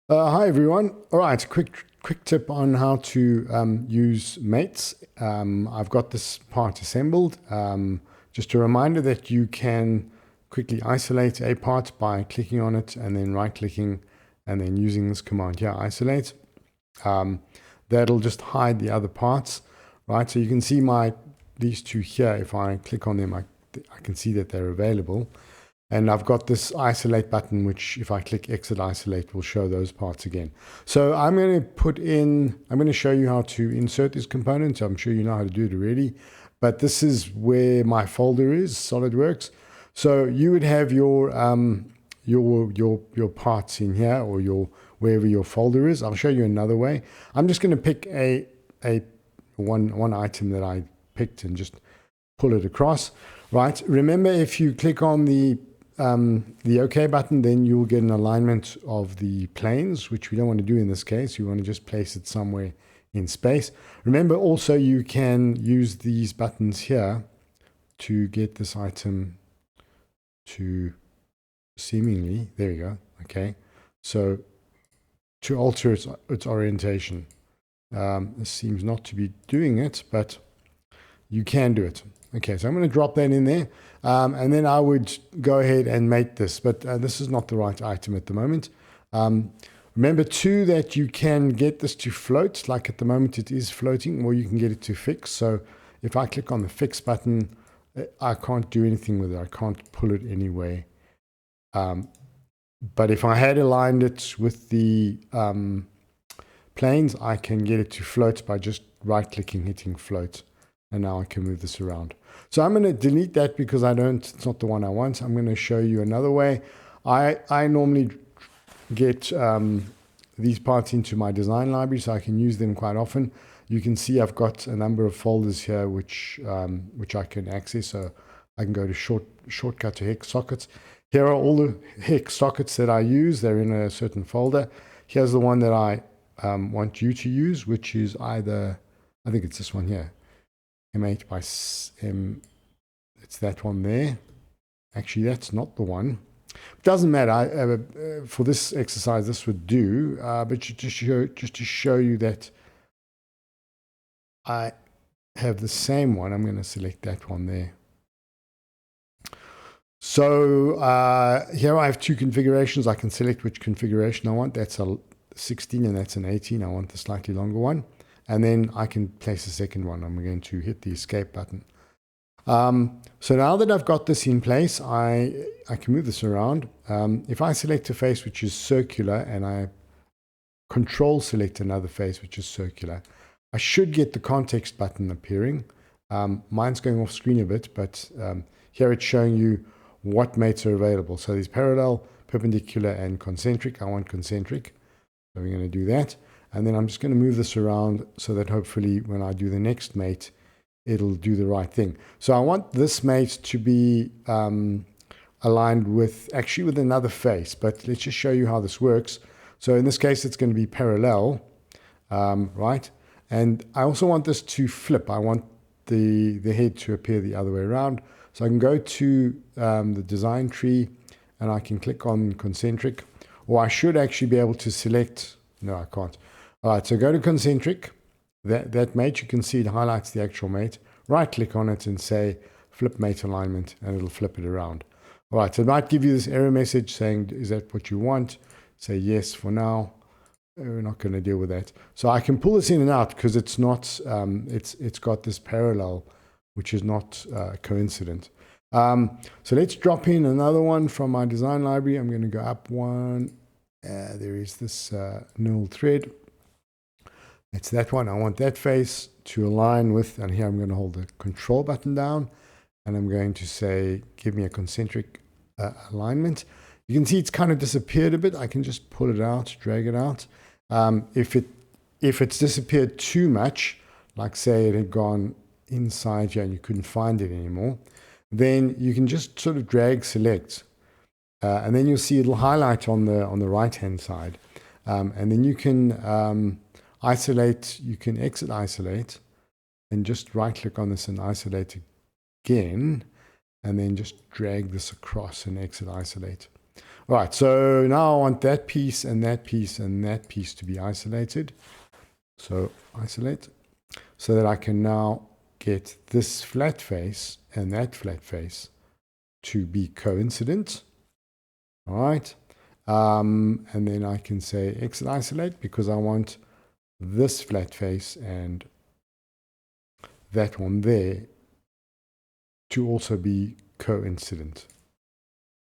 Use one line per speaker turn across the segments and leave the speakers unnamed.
Hi everyone. All right, quick tip on how to use mates. I've got this part assembled. Just a reminder that you can quickly isolate a part by clicking on it and then right-clicking and then using this command here, isolate. That'll just hide the other parts, right? So you can see these two here. If I click on them, I can see that they're available. And I've got this isolate button, which if I click exit isolate will show those parts again. So I'm going to show you how to insert these components. I'm sure you know how to do it already, but this is where my folder is, Solidworks. So you would have your parts in here, or wherever your folder is. I'll show you another way. I'm just going to pick one item that I picked and just pull it across. Right. Remember, if you click on the OK button, then you'll get an alignment of the planes, which we don't want to do in this case. You want to just place it somewhere in space. Remember also, you can use these buttons here to get this item to seemingly, there you go. Okay. So to alter its orientation. This seems not to be doing it, but you can do it. Okay, so I'm going to drop that in there, and then I would go ahead and mate this, but this is not the right item at the moment. Remember too that you can get this to float, like at the moment it is floating, or you can get it to fix. So if I click on the fix button, I can't do anything with it. I can't pull it anyway. But if I had aligned it with the planes, I can get it to float by just right-clicking, hitting float. And now I can move this around. So I'm going to delete that because it's not the one I want. I'm going to show you another way. I normally get these parts into my design library, so I can use them quite often. You can see I've got a number of folders here which I can access. So I can go to shortcut to hex sockets. Here are all the hex sockets that I use. They're in a certain folder. Here's the one that I want you to use, which is either, I think it's this one here. M8 by M, it's that one there. Actually, that's not the one. It doesn't matter. For this exercise, this would do, but just to show you that I have the same one, I'm going to select that one there. So here I have two configurations. I can select which configuration I want. That's a 16 and that's an 18. I want the slightly longer one. And then I can place a second one. I'm going to hit the escape button. So now that I've got this in place, I can move this around. If I select a face which is circular and I control select another face which is circular, I should get the context button appearing. Mine's going off screen a bit, but here it's showing you what mates are available. So there's parallel, perpendicular, and concentric. I want concentric. So we're going to do that. And then I'm just going to move this around so that hopefully when I do the next mate, it'll do the right thing. So I want this mate to be aligned with another face, but let's just show you how this works. So in this case, it's going to be parallel, right? And I also want this to flip. I want the head to appear the other way around. So I can go to the design tree and I can click on concentric, or I should actually be able to select, no, I can't. All right, so go to concentric, that mate, you can see it highlights the actual mate. Right click on it and say flip mate alignment, and it'll flip it around. All right, so it might give you this error message saying, is that what you want? Say yes for now. We're not going to deal with that. So I can pull this in and out because it's not, it's got this parallel, which is not coincident. So let's drop in another one from my design library. I'm going to go up one. There is this null thread. It's that one. I want that face to align with, and here I'm going to hold the control button down, and I'm going to say, give me a concentric alignment. You can see it's kind of disappeared a bit. I can just pull it out, drag it out. If it's disappeared too much, like say it had gone inside here and you couldn't find it anymore, then you can just sort of drag select, and then you'll see it'll highlight on the right hand side, and then you can isolate, you can exit isolate and just right click on this and isolate again, and then just drag this across and exit isolate. All right, so now I want that piece and that piece and that piece to be isolated. So isolate, so that I can now get this flat face and that flat face to be coincident. All right. And then I can say exit isolate because I want this flat face and that one there to also be coincident.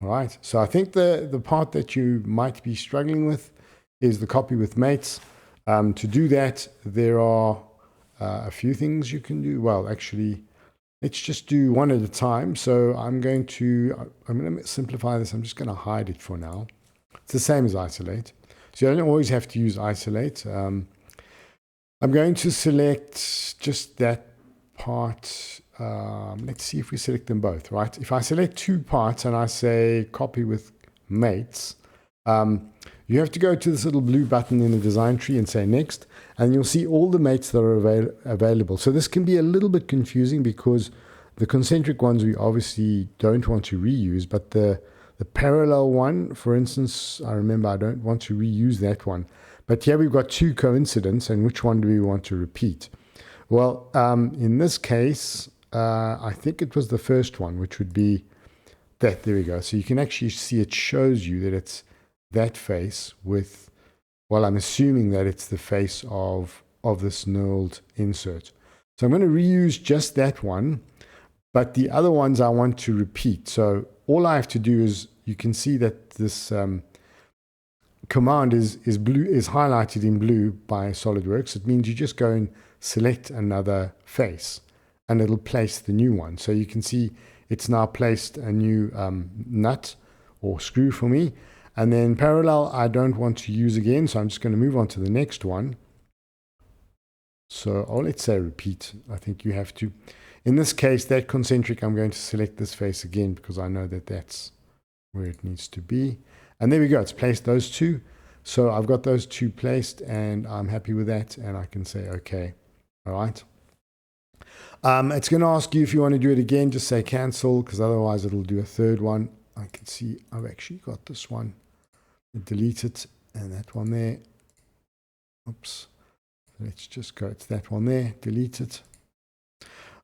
All right. So I think the part that you might be struggling with is the copy with mates. To do that, there are a few things you can do. Well, actually, let's just do one at a time. So I'm going to simplify this. I'm just going to hide it for now. It's the same as isolate. So you don't always have to use isolate. I'm going to select just that part. Let's see if we select them both, right? If I select two parts and I say copy with mates, you have to go to this little blue button in the design tree and say next, and you'll see all the mates that are available. So this can be a little bit confusing because the concentric ones we obviously don't want to reuse, but the parallel one, for instance, I remember I don't want to reuse that one. But here we've got two coincidents, and which one do we want to repeat? Well, in this case, I think it was the first one, which would be that. There we go. So you can actually see it shows you that it's that face with, well, I'm assuming that it's the face of this knurled insert. So I'm going to reuse just that one, but the other ones I want to repeat. So all I have to do is, you can see that this command is highlighted in blue by Solidworks. It means you just go and select another face and it'll place the new one. So you can see it's now placed a new nut or screw for me. And then parallel, I don't want to use again. So I'm just going to move on to the next one. So let's say repeat. I think you have to. In this case, that concentric, I'm going to select this face again because I know that that's where it needs to be. And there we go. It's placed those two. So I've got those two placed and I'm happy with that. And I can say, okay. All right. It's going to ask you if you want to do it again, just say cancel, because otherwise it'll do a third one. I can see I've actually got this one. Delete it and that one there. Oops. Let's just go. It's that one there. Delete it.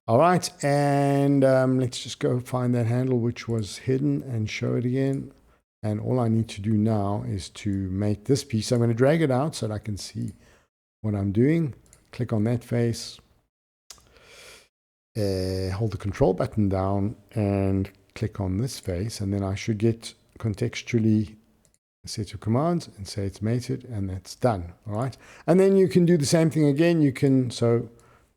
All right, and let's just go find that handle which was hidden and show it again. And all I need to do now is to make this piece. So I'm going to drag it out so that I can see what I'm doing. Click on that face. Hold the control button down and click on this face. And then I should get contextually a set of commands and say it's mated, and that's done. All right, and then you can do the same thing again. You can,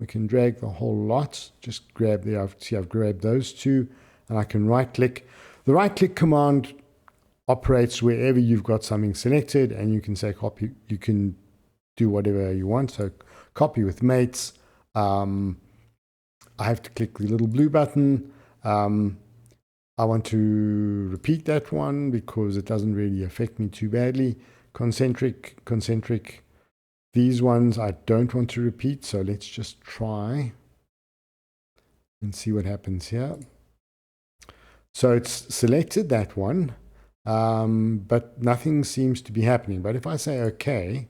we can drag the whole lot, just grab there. I've grabbed those two and I can right click. The right click command operates wherever you've got something selected, and you can say copy, you can do whatever you want. So copy with mates. I have to click the little blue button. I want to repeat that one because it doesn't really affect me too badly. Concentric. These ones I don't want to repeat, so let's just try and see what happens here. So it's selected that one, but nothing seems to be happening. But if I say OK,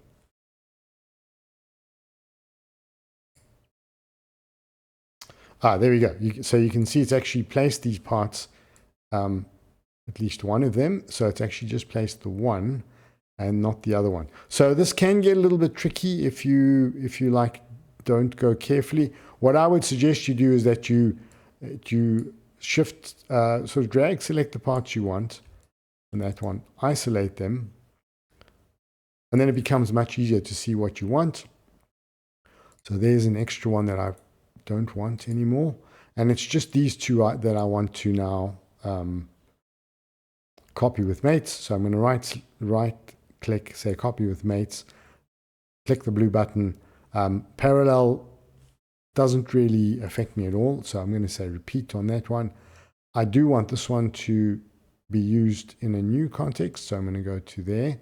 there we go. So you can see it's actually placed these parts, at least one of them. So it's actually just placed the one and not the other one. So this can get a little bit tricky if you like don't go carefully. What I would suggest you do is that you shift, sort of drag, select the parts you want, and that one, isolate them, and then it becomes much easier to see what you want. So there's an extra one that I don't want anymore, and it's just these two that I want to now copy with mates. So I'm going to right click, say copy with mates, click the blue button. Parallel doesn't really affect me at all, so I'm going to say repeat on that one. I do want this one to be used in a new context, so I'm going to go to there.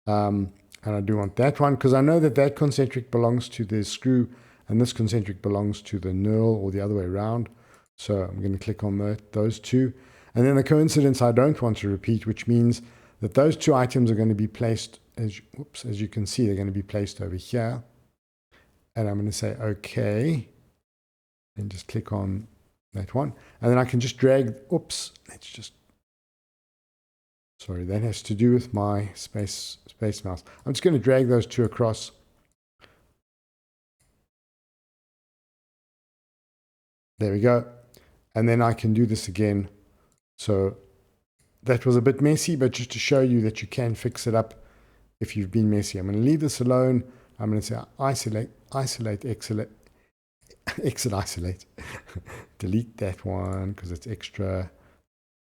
And I do want that one because I know that that concentric belongs to the screw and this concentric belongs to the knurl, or the other way around. So I'm going to click on those two. And then the coincidence I don't want to repeat, which means that those two items are going to be placed, as you can see, they're going to be placed over here. And I'm going to say OK, and just click on that one. And then I can just drag, sorry, that has to do with my space mouse. I'm just going to drag those two across. There we go. And then I can do this again. So that was a bit messy, but just to show you that you can fix it up if you've been messy. I'm going to leave this alone. I'm going to say isolate, exit, isolate. Delete that one because it's extra.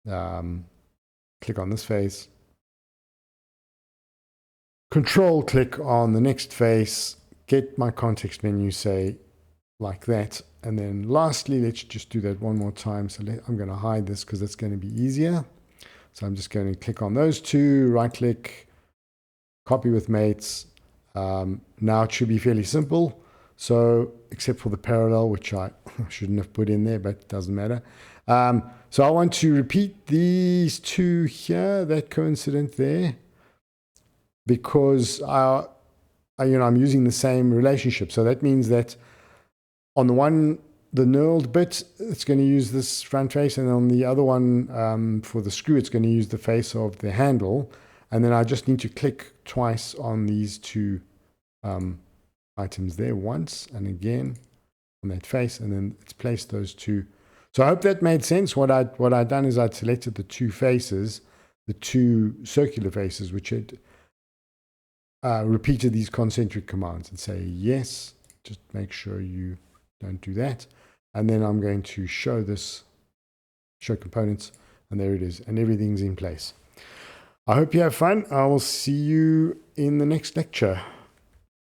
Click on this face. Control click on the next face. Get my context menu, say like that. And then lastly, let's just do that one more time. So I'm going to hide this because it's going to be easier. So I'm just going to click on those two, right click, copy with mates. Now it should be fairly simple. So except for the parallel, which I shouldn't have put in there, but it doesn't matter. So I want to repeat these two here, that coincident there, because I'm using the same relationship. So that means that on the one, the knurled bit, it's going to use this front face, and on the other one, for the screw, it's going to use the face of the handle. And then I just need to click twice on these two items there, once and again on that face, and then it's placed those two. So I hope that made sense. What I'd done is I'd selected the two faces, the two circular faces, which had repeated these concentric commands, and say yes. Just make sure you don't do that. And then I'm going to show components, and there it is, and everything's in place. I hope you have fun. I will see you in the next lecture.